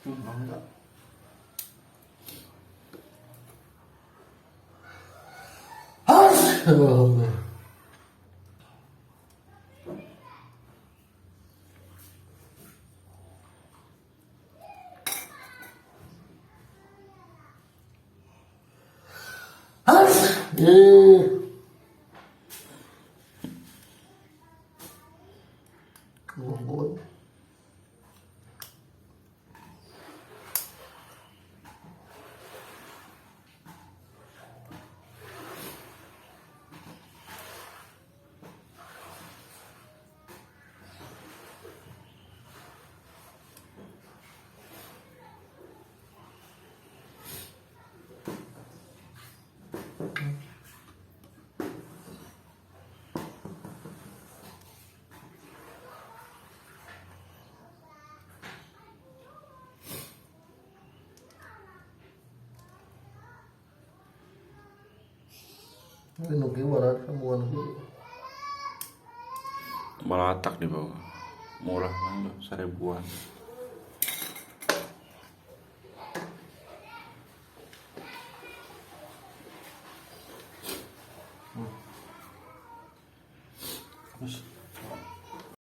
Enggak. Aduh. Ngomong. Ini nuki warat semua nuki. Balatak di bawah. Murah banget, 1000-an. Terus